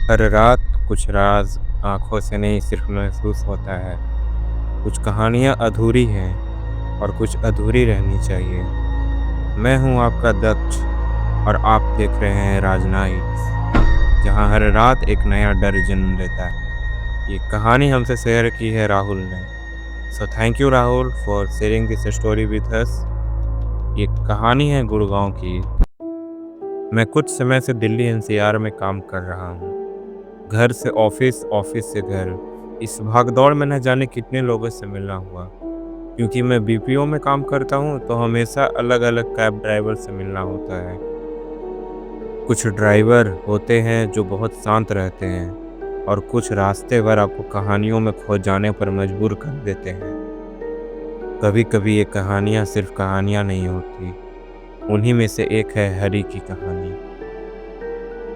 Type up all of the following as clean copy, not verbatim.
हर रात कुछ राज आँखों से नहीं सिर्फ महसूस होता है। कुछ कहानियाँ अधूरी हैं और कुछ अधूरी रहनी चाहिए। मैं हूँ आपका दक्ष और आप देख रहे हैं राज नाइट्स, जहाँ हर रात एक नया डर जन्म लेता है। ये कहानी हमसे शेयर की है राहुल ने। So thank you Rahul for sharing this story with us. ये कहानी है गुड़गांव की। मैं कुछ समय से दिल्ली एनसीआर में काम कर रहा हूँ। घर से ऑफिस, ऑफिस से घर। इस भागदौड़ में न जाने कितने लोगों से मिलना हुआ। क्योंकि मैं बीपीओ में काम करता हूँ तो हमेशा अलग अलग कैब ड्राइवर से मिलना होता है। कुछ ड्राइवर होते हैं जो बहुत शांत रहते हैं और कुछ रास्ते भर आपको कहानियों में खो जाने पर मजबूर कर देते हैं। कभी कभी ये कहानियाँ सिर्फ कहानियाँ नहीं होती। उन्हीं में से एक है हरी की कहानी।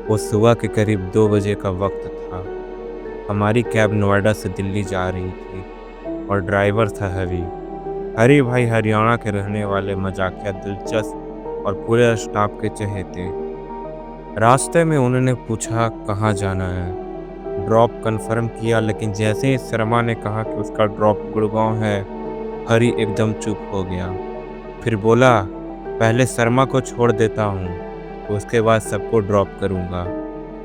वो सुबह के करीब 2 बजे का वक्त था। हमारी कैब नोएडा से दिल्ली जा रही थी और ड्राइवर था हरी। हरी भाई हरियाणा के रहने वाले, मजाकिया, दिलचस्प और पूरे स्टाफ के चहेते। रास्ते में उन्होंने पूछा कहाँ जाना है। ड्रॉप कंफर्म किया, लेकिन जैसे ही शर्मा ने कहा कि उसका ड्रॉप गुड़गांव है, हरी एकदम चुप हो गया। फिर बोला, पहले शर्मा को छोड़ देता हूँ, उसके बाद सबको ड्रॉप करूँगा,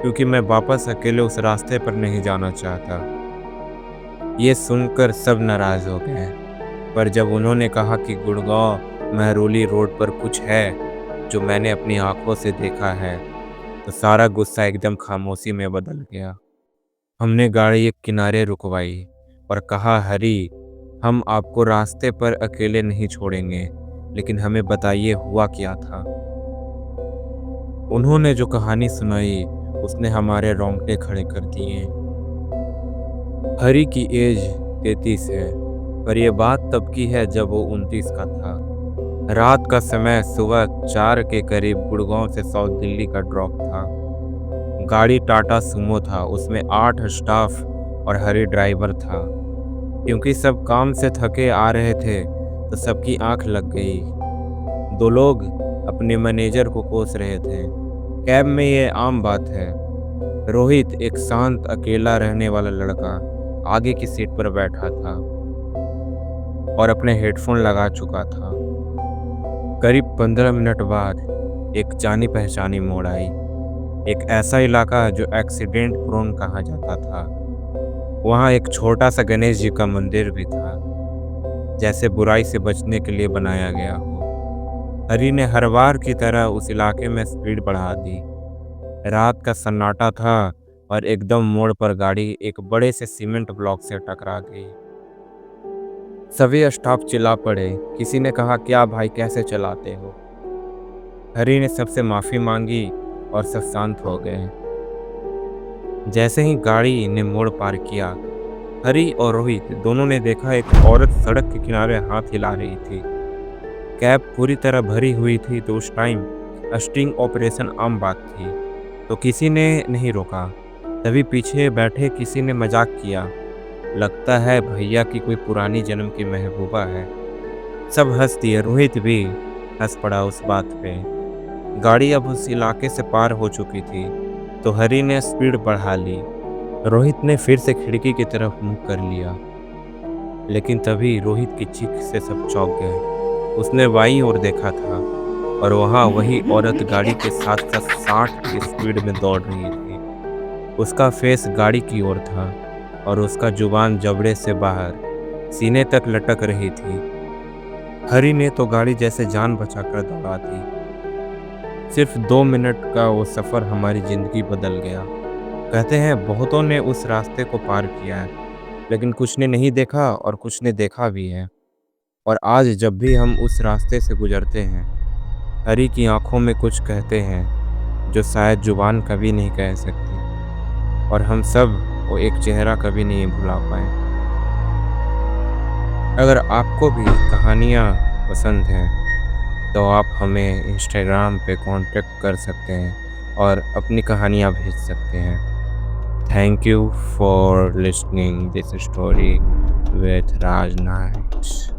क्योंकि मैं वापस अकेले उस रास्ते पर नहीं जाना चाहता। ये सुनकर सब नाराज हो गए, पर जब उन्होंने कहा कि गुड़गांव महरोली रोड पर कुछ है जो मैंने अपनी आंखों से देखा है, तो सारा गुस्सा एकदम खामोशी में बदल गया। हमने गाड़ी एक किनारे रुकवाई और कहा, हरी, हम आपको रास्ते पर अकेले नहीं छोड़ेंगे, लेकिन हमें बताइए हुआ क्या था। उन्होंने जो कहानी सुनाई उसने हमारे रोंगटे खड़े कर दिए। हरी की एज 33 है, पर यह बात तब की है जब वो 29 का था। रात का समय, सुबह 4 के करीब गुड़गांव से साउथ दिल्ली का ड्रॉप था। गाड़ी टाटा सुमो था, उसमें 8 स्टाफ और हरी ड्राइवर था। क्योंकि सब काम से थके आ रहे थे तो सबकी आंख लग गई। 2 लोग अपने मैनेजर को कोस रहे थे। कैब में ये आम बात है। रोहित, एक शांत अकेला रहने वाला लड़का, आगे की सीट पर बैठा था और अपने हेडफोन लगा चुका था। करीब 15 मिनट बाद एक जानी पहचानी मोड़ आई। एक ऐसा इलाका जो एक्सीडेंट प्रोन कहा जाता था। वहाँ एक छोटा सा गणेश जी का मंदिर भी था, जैसे बुराई से बचने के लिए बनाया गया हो। हरी ने हर बार की तरह उस इलाके में स्पीड बढ़ा दी। रात का सन्नाटा था और एकदम मोड़ पर गाड़ी एक बड़े से सीमेंट ब्लॉक से टकरा गई। सभी स्टाफ चिल्ला पड़े। किसी ने कहा, क्या भाई, कैसे चलाते हो। हरी ने सबसे माफ़ी मांगी और सब शांत हो गए। जैसे ही गाड़ी ने मोड़ पार किया, हरी और रोहित दोनों ने देखा एक औरत सड़क के किनारे हाथ हिला रही थी। कैब पूरी तरह भरी हुई थी, तो उस टाइम स्टिंग ऑपरेशन आम बात थी, तो किसी ने नहीं रोका। तभी पीछे बैठे किसी ने मजाक किया, लगता है भैया की कोई पुरानी जन्म की महबूबा है। सब हंस दिए, रोहित भी हंस पड़ा उस बात पे। गाड़ी अब उस इलाके से पार हो चुकी थी, तो हरी ने स्पीड बढ़ा ली। रोहित ने फिर से खिड़की की तरफ मुंह कर लिया, लेकिन तभी रोहित की चीख से सब चौंक गए। उसने बाईं ओर देखा था और वहाँ वही औरत गाड़ी के साथ साथ 60 की स्पीड में दौड़ रही थी। उसका फेस गाड़ी की ओर था और उसका जुबान जबड़े से बाहर सीने तक लटक रही थी। हरी ने तो गाड़ी जैसे जान बचाकर दौड़ा दी। सिर्फ 2 मिनट का वो सफ़र हमारी ज़िंदगी बदल गया। कहते हैं बहुतों ने उस रास्ते को पार किया है, लेकिन कुछ ने नहीं देखा और कुछ ने देखा भी है। और आज जब भी हम उस रास्ते से गुजरते हैं, हरी की आंखों में कुछ कहते हैं जो शायद जुबान कभी नहीं कह सकती, और हम सब वो एक चेहरा कभी नहीं भुला पाए। अगर आपको भी कहानियाँ पसंद हैं तो आप हमें इंस्टाग्राम पे कांटेक्ट कर सकते हैं और अपनी कहानियाँ भेज सकते हैं। Thank you for listening this story with Raj nights.